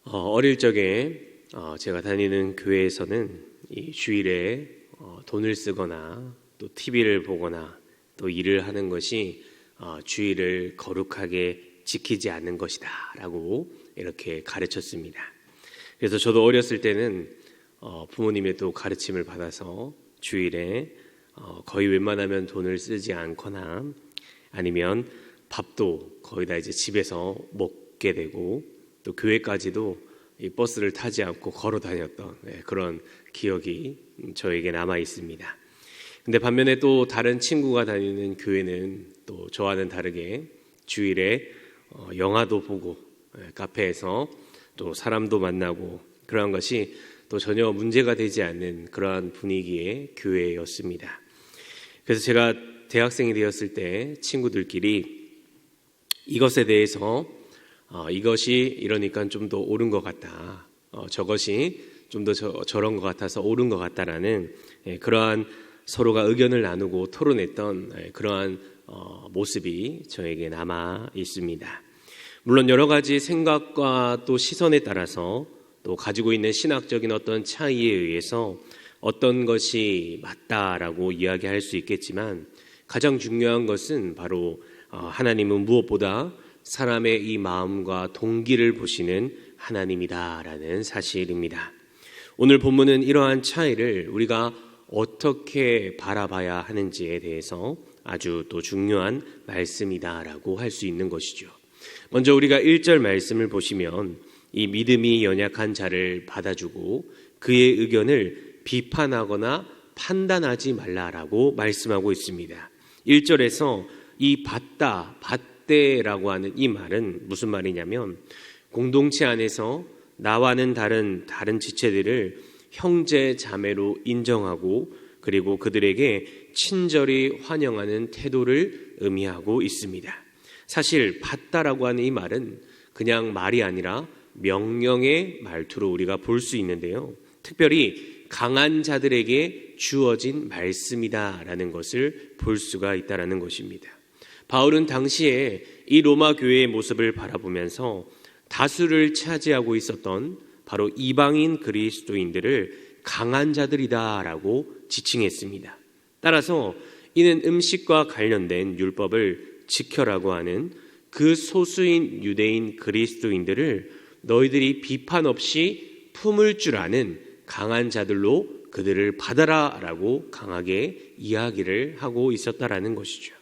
어릴 적에 제가 다니는 교회에서는 이 주일에 돈을 쓰거나 또 TV를 보거나 또 일을 하는 것이 주일을 거룩하게 지키지 않는 것이다 라고 이렇게 가르쳤습니다. 그래서 저도 어렸을 때는 부모님의 또 가르침을 받아서 주일에 거의 웬만하면 돈을 쓰지 않거나 아니면 밥도 거의 다 이제 집에서 먹게 되고 또 교회까지도 이 버스를 타지 않고 걸어 다녔던 그런 기억이 저에게 남아 있습니다. 근데 반면에 또 다른 친구가 다니는 교회는 또 저와는 다르게 주일에 영화도 보고 카페에서 또 사람도 만나고 그러한 것이 또 전혀 문제가 되지 않는 그러한 분위기의 교회였습니다. 그래서 제가 대학생이 되었을 때 친구들끼리 이것에 대해서 이것이 이러니까 좀 더 옳은 것 같다, 저것이 좀 더 저런 것 같아서 옳은 것 같다라는 그러한 서로가 의견을 나누고 토론했던 그러한 모습이 저에게 남아 있습니다. 물론 여러 가지 생각과 또 시선에 따라서 또 가지고 있는 신학적인 어떤 차이에 의해서 어떤 것이 맞다라고 이야기할 수 있겠지만 가장 중요한 것은 바로 하나님은 무엇보다 사람의 이 마음과 동기를 보시는 하나님이다라는 사실입니다. 오늘 본문은 이러한 차이를 우리가 어떻게 바라봐야 하는지에 대해서 아주 또 중요한 말씀이다라고 할 수 있는 것이죠. 먼저 우리가 1절 말씀을 보시면 이 믿음이 연약한 자를 받아주고 그의 의견을 비판하거나 판단하지 말라라고 말씀하고 있습니다. 1절에서 이 받대라고 하는 이 말은 무슨 말이냐면 공동체 안에서 나와는 다른 지체들을 형제 자매로 인정하고 그리고 그들에게 친절히 환영하는 태도를 의미하고 있습니다. 사실 받다라고 하는 이 말은 그냥 말이 아니라 명령의 말투로 우리가 볼 수 있는데요. 특별히 강한 자들에게 주어진 말씀이다라는 것을 볼 수가 있다라는 것입니다. 바울은 당시에 이 로마 교회의 모습을 바라보면서 다수를 차지하고 있었던 바로 이방인 그리스도인들을 강한 자들이다라고 지칭했습니다. 따라서 이는 음식과 관련된 율법을 지켜라고 하는 그 소수인 유대인 그리스도인들을 너희들이 비판 없이 품을 줄 아는 강한 자들로 그들을 받아라라고 강하게 이야기를 하고 있었다라는 것이죠.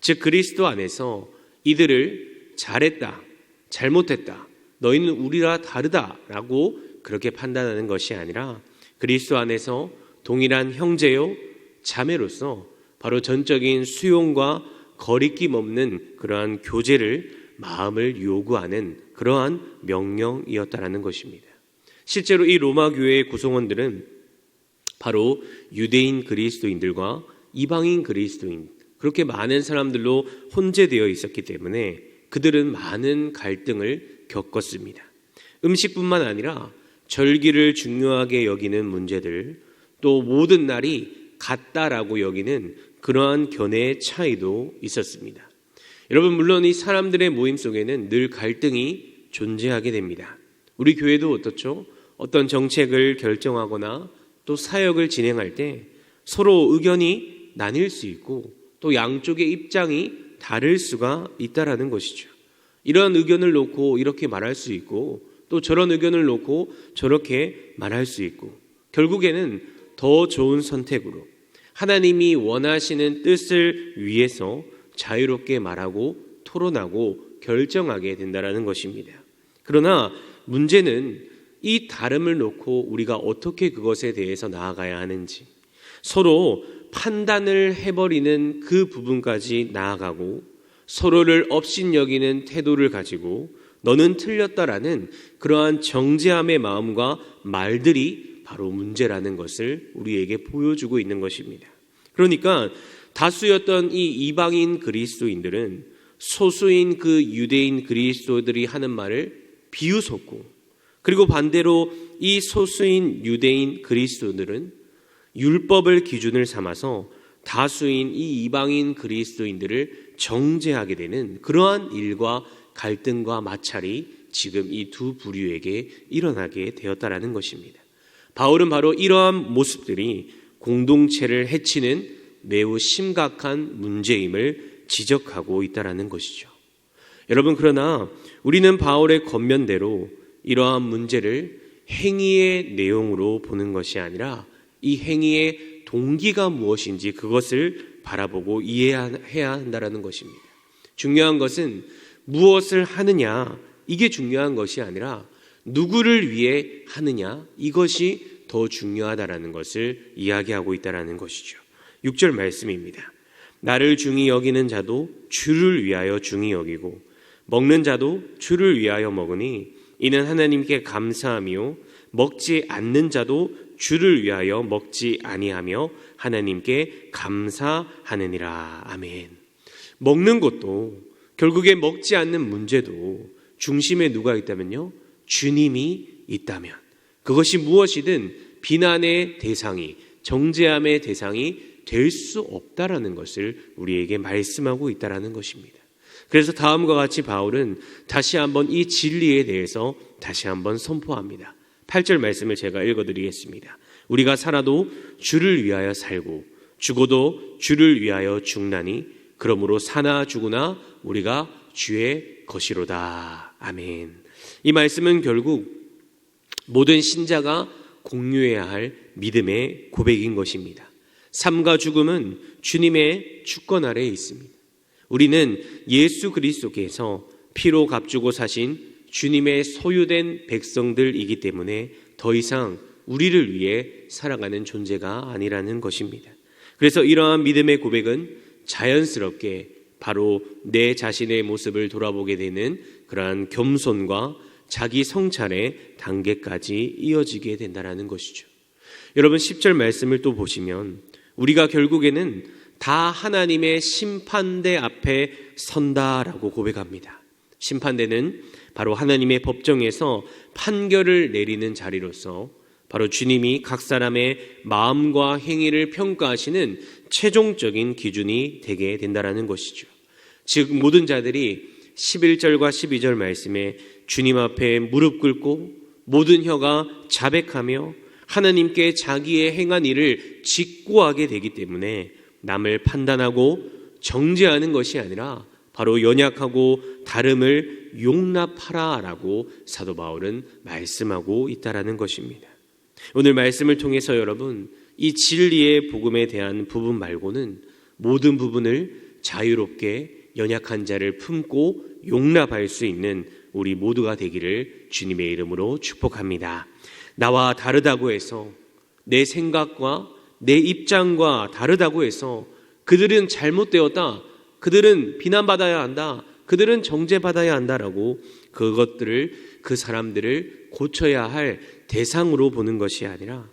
즉 그리스도 안에서 이들을 잘했다, 잘못했다, 너희는 우리와 다르다라고 그렇게 판단하는 것이 아니라 그리스도 안에서 동일한 형제요 자매로서 바로 전적인 수용과 거리낌 없는 그러한 교제를 마음을 요구하는 그러한 명령이었다라는 것입니다. 실제로 이 로마 교회의 구성원들은 바로 유대인 그리스도인들과 이방인 그리스도인 그렇게 많은 사람들로 혼재되어 있었기 때문에 그들은 많은 갈등을 겪었습니다. 음식뿐만 아니라 절기를 중요하게 여기는 문제들, 또 모든 날이 같다라고 여기는 그러한 견해의 차이도 있었습니다. 여러분, 물론 이 사람들의 모임 속에는 늘 갈등이 존재하게 됩니다. 우리 교회도 어떻죠? 어떤 정책을 결정하거나 또 사역을 진행할 때 서로 의견이 나뉠 수 있고 또 양쪽의 입장이 다를 수가 있다라는 것이죠. 이런 의견을 놓고 이렇게 말할 수 있고 또 저런 의견을 놓고 저렇게 말할 수 있고 결국에는 더 좋은 선택으로 하나님이 원하시는 뜻을 위해서 자유롭게 말하고 토론하고 결정하게 된다라는 것입니다. 그러나 문제는 이 다름을 놓고 우리가 어떻게 그것에 대해서 나아가야 하는지 서로 판단을 해버리는 그 부분까지 나아가고 서로를 업신여기는 태도를 가지고 너는 틀렸다라는 그러한 정죄함의 마음과 말들이 바로 문제라는 것을 우리에게 보여주고 있는 것입니다. 그러니까 다수였던 이 이방인 그리스도인들은 소수인 그 유대인 그리스도들이 하는 말을 비웃었고 그리고 반대로 이 소수인 유대인 그리스도들은 율법을 기준을 삼아서 다수인 이 이방인 그리스도인들을 정죄하게 되는 그러한 일과 갈등과 마찰이 지금 이 두 부류에게 일어나게 되었다라는 것입니다. 바울은 바로 이러한 모습들이 공동체를 해치는 매우 심각한 문제임을 지적하고 있다라는 것이죠. 여러분, 그러나 우리는 바울의 겉면대로 이러한 문제를 행위의 내용으로 보는 것이 아니라 이 행위의 동기가 무엇인지 그것을 바라보고 이해해야 한다는 것입니다. 중요한 것은 무엇을 하느냐, 이게 중요한 것이 아니라 누구를 위해 하느냐, 이것이 더 중요하다는 것을 이야기하고 있다는 것이죠. 6절 말씀입니다. 나를 중히 여기는 자도 주를 위하여 중히 여기고 먹는 자도 주를 위하여 먹으니 이는 하나님께 감사하며 먹지 않는 자도 주를 위하여 먹지 아니하며 하나님께 감사하느니라. 아멘. 먹는 것도, 결국에 먹지 않는 문제도 중심에 누가 있다면요? 주님이 있다면, 그것이 무엇이든 비난의 대상이, 정죄함의 대상이 될 수 없다라는 것을 우리에게 말씀하고 있다라는 것입니다. 그래서 다음과 같이 바울은 다시 한번 이 진리에 대해서 다시 한번 선포합니다. 8절 말씀을 제가 읽어드리겠습니다. 우리가 살아도 주를 위하여 살고 죽어도 주를 위하여 죽나니 그러므로 사나 죽으나 우리가 주의 것이로다. 아멘. 이 말씀은 결국 모든 신자가 공유해야 할 믿음의 고백인 것입니다. 삶과 죽음은 주님의 주권 아래에 있습니다. 우리는 예수 그리스도께서 피로 값주고 사신 주님의 소유된 백성들이기 때문에 더 이상 우리를 위해 살아가는 존재가 아니라는 것입니다. 그래서 이러한 믿음의 고백은 자연스럽게 바로 내 자신의 모습을 돌아보게 되는 그러한 겸손과 자기 성찰의 단계까지 이어지게 된다는 것이죠. 여러분, 10절 말씀을 또 보시면 우리가 결국에는 다 하나님의 심판대 앞에 선다라고 고백합니다. 심판대는 바로 하나님의 법정에서 판결을 내리는 자리로서 바로 주님이 각 사람의 마음과 행위를 평가하시는 최종적인 기준이 되게 된다는 것이죠. 즉 모든 자들이 11절과 12절 말씀에 주님 앞에 무릎 꿇고 모든 혀가 자백하며 하나님께 자기의 행한 일을 직고하게 되기 때문에 남을 판단하고 정죄하는 것이 아니라 바로 연약하고 다름을 용납하라라고 사도 바울은 말씀하고 있다라는 것입니다. 오늘 말씀을 통해서 여러분, 이 진리의 복음에 대한 부분 말고는 모든 부분을 자유롭게 연약한 자를 품고 용납할 수 있는 우리 모두가 되기를 주님의 이름으로 축복합니다. 나와 다르다고 해서, 내 생각과 내 입장과 다르다고 해서 그들은 잘못되었다, 그들은 비난받아야 한다, 그들은 정죄받아야 한다라고 그 사람들을 고쳐야 할 대상으로 보는 것이 아니라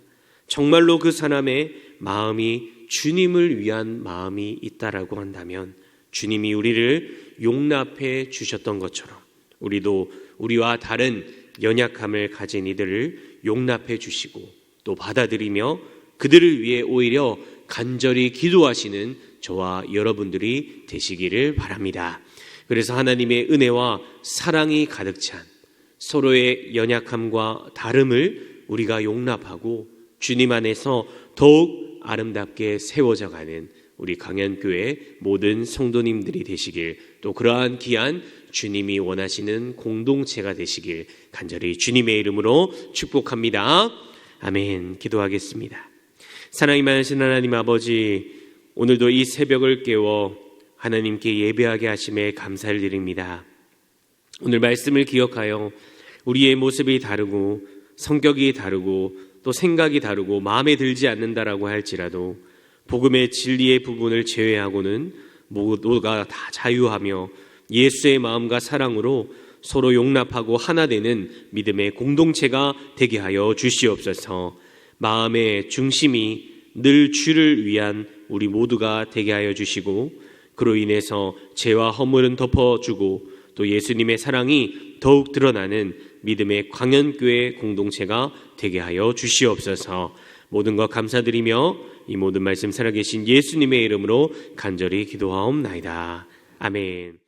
정말로 그 사람의 마음이 주님을 위한 마음이 있다라고 한다면 주님이 우리를 용납해 주셨던 것처럼 우리도 우리와 다른 연약함을 가진 이들을 용납해 주시고 또 받아들이며 그들을 위해 오히려 간절히 기도하시는 저와 여러분들이 되시기를 바랍니다. 그래서 하나님의 은혜와 사랑이 가득 찬 서로의 연약함과 다름을 우리가 용납하고 주님 안에서 더욱 아름답게 세워져 가는 우리 강연교회 모든 성도님들이 되시길, 또 그러한 귀한 주님이 원하시는 공동체가 되시길 간절히 주님의 이름으로 축복합니다. 아멘. 기도하겠습니다. 사랑이 많으신 하나님 아버지, 오늘도 이 새벽을 깨워 하나님께 예배하게 하심에 감사를 드립니다. 오늘 말씀을 기억하여 우리의 모습이 다르고 성격이 다르고 또 생각이 다르고 마음에 들지 않는다라고 할지라도 복음의 진리의 부분을 제외하고는 모두가 다 자유하며 예수의 마음과 사랑으로 서로 용납하고 하나 되는 믿음의 공동체가 되게 하여 주시옵소서. 마음의 중심이 늘 주를 위한 우리 모두가 되게 하여 주시고 그로 인해서 죄와 허물은 덮어주고 또 예수님의 사랑이 더욱 드러나는 믿음의 광연교회 공동체가 되게 하여 주시옵소서. 모든 것 감사드리며 이 모든 말씀 살아계신 예수님의 이름으로 간절히 기도하옵나이다. 아멘.